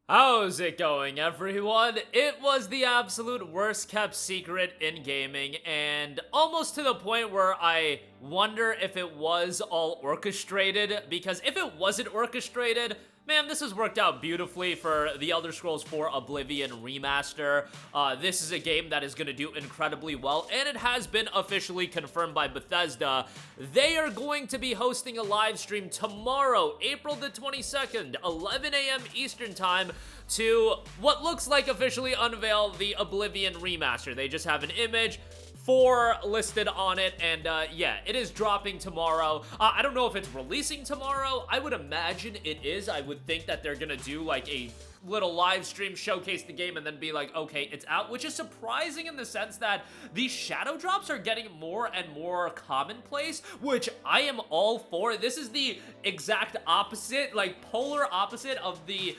How's it going, everyone? It was the absolute worst kept secret in gaming, and almost to the point where I wonder if it was all orchestrated, because if it wasn't orchestrated, man, this has worked out beautifully for the Elder Scrolls 4 Oblivion Remaster. This is a game that is going to do incredibly well, and it has been officially confirmed by Bethesda. They are going to be hosting a live stream tomorrow, April the 22nd, 11 a.m. Eastern Time, to what looks like officially unveil the Oblivion Remaster. They just have an image, 4 listed on it, and yeah, it is dropping tomorrow. I don't know if it's releasing tomorrow. I would imagine it is. I would think that they're gonna do like a little live stream, showcase the game, and then be like, okay, it's out, which is surprising in the sense that these shadow drops are getting more and more commonplace, which I am all for. This is the exact opposite, like polar opposite of the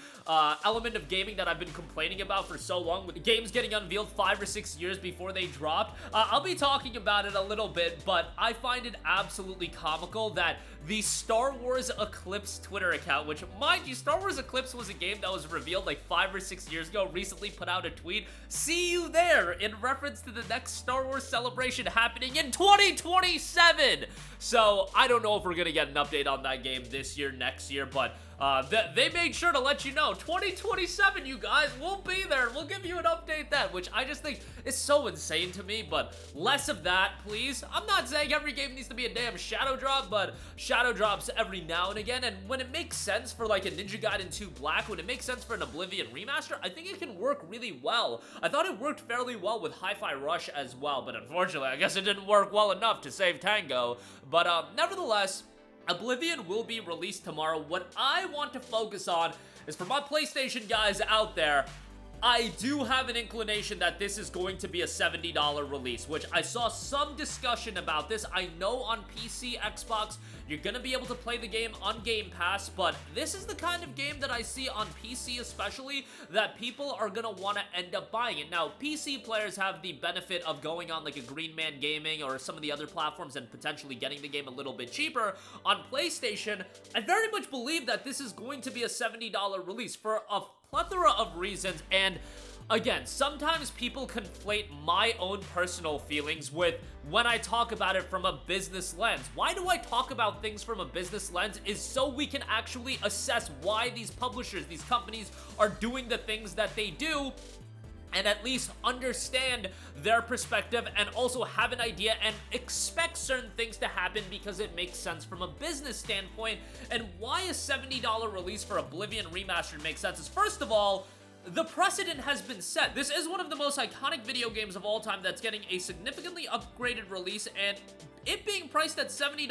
element of gaming that I've been complaining about for so long, with games getting unveiled 5 or 6 years before they dropped. I'll be talking about it a little bit, but I find it absolutely comical that the Star Wars Eclipse Twitter account, which, mind you, Star Wars Eclipse was a game that was revealed like 5 or 6 years ago, recently put out a tweet, "See you there," in reference to the next Star Wars celebration happening in 2027. So I don't know if we're gonna get an update on that game this year, next year, but they made sure to let you know, 2027, you guys, we'll be there. We'll give you an update then, which I just think is so insane to me, but less of that, please. I'm not saying every game needs to be a damn shadow drop, but shadow drops every now and again, and when it makes sense for like a Ninja Gaiden 2 Black, when it makes sense for an Oblivion Remaster, I think it can work really well. I thought it worked fairly well with Hi-Fi Rush as well, but unfortunately, I guess it didn't work well enough to save Tango. But nevertheless, Oblivion will be released tomorrow. What I want to focus on is, for my PlayStation guys out there, I do have an inclination that this is going to be a $70 release, which I saw some discussion about this. I know on PC, Xbox, you're gonna be able to play the game on Game Pass, but this is the kind of game that I see on PC especially, that people are gonna wanna end up buying it. Now, PC players have the benefit of going on like a Green Man Gaming or some of the other platforms and potentially getting the game a little bit cheaper. On PlayStation, I very much believe that this is going to be a $70 release for a plethora of reasons, and again, sometimes people conflate my own personal feelings with when I talk about it from a business lens. Why do I talk about things from a business lens? Is so we can actually assess why these publishers, these companies are doing the things that they do, and at least understand their perspective and also have an idea and expect certain things to happen because it makes sense from a business standpoint. And why a $70 release for Oblivion Remastered makes sense is, first of all, the precedent has been set. This is one of the most iconic video games of all time that's getting a significantly upgraded release, and it being priced at $70,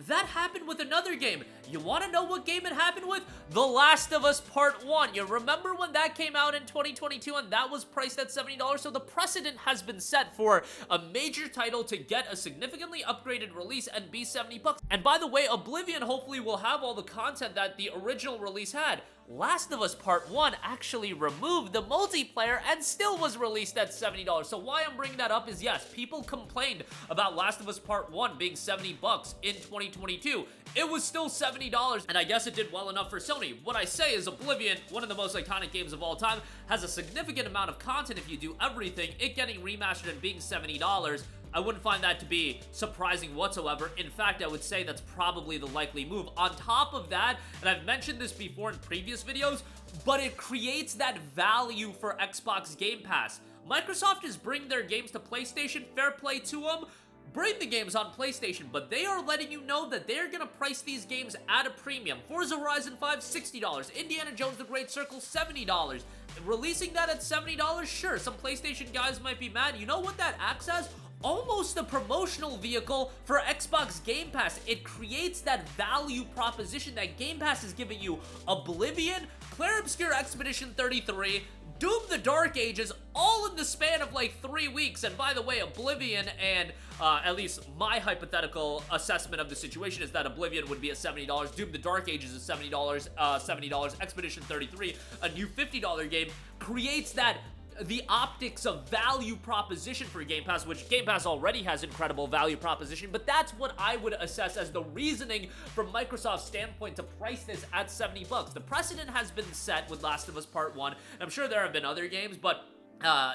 that happened with another game. You want to know what game it happened with? The Last of Us Part 1. You remember when that came out in 2022 and that was priced at $70? So the precedent has been set for a major title to get a significantly upgraded release and be $70. And by the way, Oblivion hopefully will have all the content that the original release had. Last of Us Part 1 actually removed the multiplayer and still was released at $70. So why I'm bringing that up is, yes, people complained about Last of Us Part 1 being $70 in 2022. It was still $70, and I guess it did well enough for Sony. What I say is Oblivion, one of the most iconic games of all time, has a significant amount of content if you do everything. It getting remastered and being $70, I wouldn't find that to be surprising whatsoever. In fact, I would say that's probably the likely move. On top of that, and I've mentioned this before in previous videos, but it creates that value for Xbox Game Pass. Microsoft is bringing their games to PlayStation, fair play to them. Bring the games on PlayStation, but they are letting you know that they're gonna price these games at a premium. Forza Horizon 5, $60. Indiana Jones The Great Circle, $70. Releasing that at $70, sure, some PlayStation guys might be mad. You know what that acts as? Almost a promotional vehicle for Xbox Game Pass. It creates that value proposition that Game Pass is giving you. Oblivion, Clair Obscur Expedition 33, Doom the Dark Ages, all in the span of like 3 weeks. And by the way, Oblivion, and at least my hypothetical assessment of the situation is that Oblivion would be at $70, Doom the Dark Ages is $70, Expedition 33, a new $50 game, creates that the optics of value proposition for Game Pass, which Game Pass already has incredible value proposition, but that's what I would assess as the reasoning from Microsoft's standpoint to price this at $70. The precedent has been set with Last of Us Part 1, and I'm sure there have been other games, but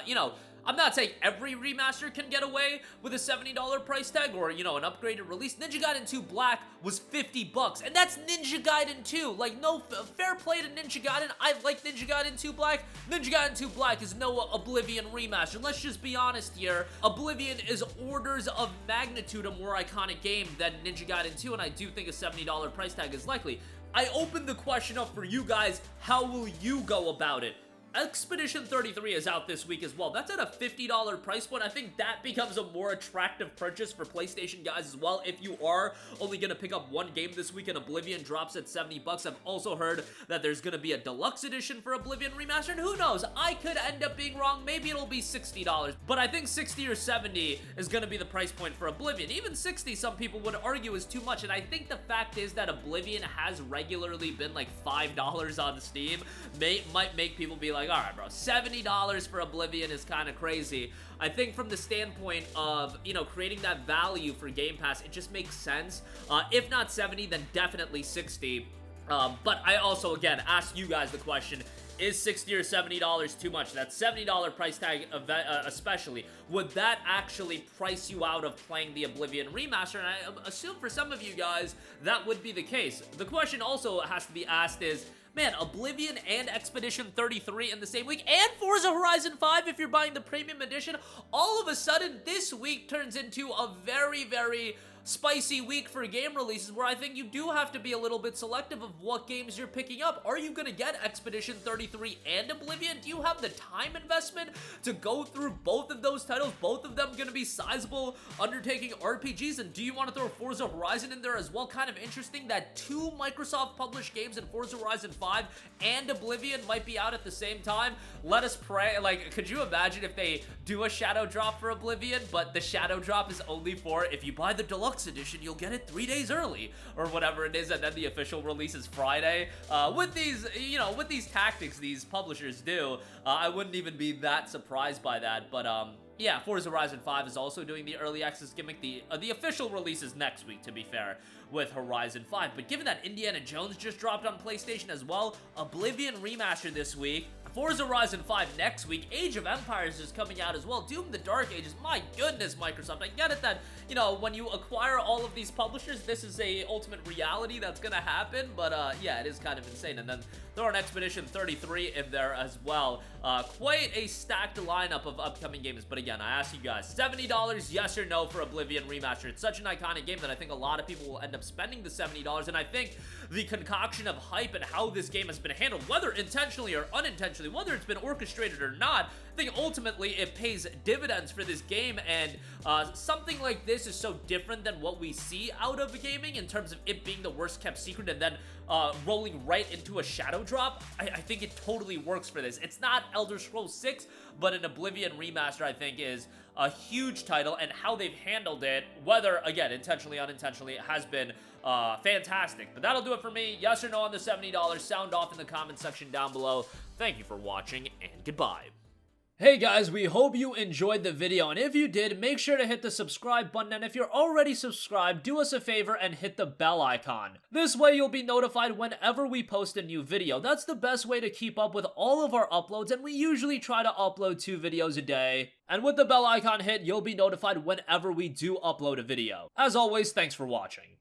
you know, I'm not saying every remaster can get away with a $70 price tag or, you know, an upgraded release. Ninja Gaiden 2 Black was $50, and that's Ninja Gaiden 2. Like, no, fair play to Ninja Gaiden. I like Ninja Gaiden 2 Black. Ninja Gaiden 2 Black is no Oblivion remaster. Let's just be honest here. Oblivion is orders of magnitude a more iconic game than Ninja Gaiden 2, and I do think a $70 price tag is likely. I opened the question up for you guys. How will you go about it? Expedition 33 is out this week as well. That's at a $50 price point. I think that becomes a more attractive purchase for PlayStation guys as well. If you are only going to pick up one game this week and Oblivion drops at $70, I've also heard that there's going to be a deluxe edition for Oblivion Remastered. And who knows? I could end up being wrong. Maybe it'll be $60. But I think 60 or 70 is going to be the price point for Oblivion. Even 60, some people would argue, is too much. And I think the fact is that Oblivion has regularly been like $5 on Steam. Might make people be like, all right, bro, $70 for Oblivion is kind of crazy. I think from the standpoint of, you know, creating that value for Game Pass, it just makes sense. If not 70, then definitely 60. But I also, again, ask you guys the question, is $60 or $70 too much? That $70 price tag, especially, would that actually price you out of playing the Oblivion remaster? And I assume for some of you guys, that would be the case. The question also has to be asked is, man, Oblivion and Expedition 33 in the same week, and Forza Horizon 5 if you're buying the premium edition, all of a sudden this week turns into a very, very spicy week for game releases where I think you do have to be a little bit selective of what games you're picking up. Are you going to get Expedition 33 and Oblivion? Do you have the time investment to go through both of those titles? Both of them going to be sizable undertaking RPGs, and do you want to throw Forza Horizon in there as well? Kind of interesting that two Microsoft published games in Forza Horizon 5 and Oblivion might be out at the same time. Let us pray. Like, could you imagine if they do a shadow drop for Oblivion, but the shadow drop is only for if you buy the deluxe edition, you'll get it 3 days early or whatever it is, and then the official release is Friday. With these, you know, with these tactics these publishers do, I wouldn't even be that surprised by that. But yeah, Forza Horizon 5 is also doing the early access gimmick. The official release is next week, to be fair, with Horizon 5. But given that Indiana Jones just dropped on PlayStation as well, Oblivion Remastered this week, Forza Horizon 5 next week, Age of Empires is coming out as well, Doom the Dark Ages. My goodness, Microsoft, I get it that, you know, when you acquire all of these publishers, this is a ultimate reality that's gonna happen, but yeah, it is kind of insane. And then throw an Expedition 33 in there as well. Quite a stacked lineup of upcoming games, but again, I ask you guys, $70, yes or no for Oblivion Remastered? It's such an iconic game that I think a lot of people will end up spending the $70, and I think the concoction of hype and how this game has been handled, whether intentionally or unintentionally, whether it's been orchestrated or not, I think ultimately it pays dividends for this game. And something like this is so different than what we see out of gaming in terms of it being the worst kept secret and then rolling right into a shadow drop. I think it totally works for this. It's not Elder Scrolls 6, but an Oblivion remaster I think is a huge title, and how they've handled it, whether, again, intentionally, unintentionally, it has been fantastic. But that'll do it for me. Yes or no on the $70? Sound off in the comment section down below. Thank you for watching, and goodbye. Hey guys, we hope you enjoyed the video, and if you did, make sure to hit the subscribe button, and if you're already subscribed, do us a favor and hit the bell icon. This way you'll be notified whenever we post a new video. That's the best way to keep up with all of our uploads, and we usually try to upload 2 videos a day. And with the bell icon hit, you'll be notified whenever we do upload a video. As always, thanks for watching.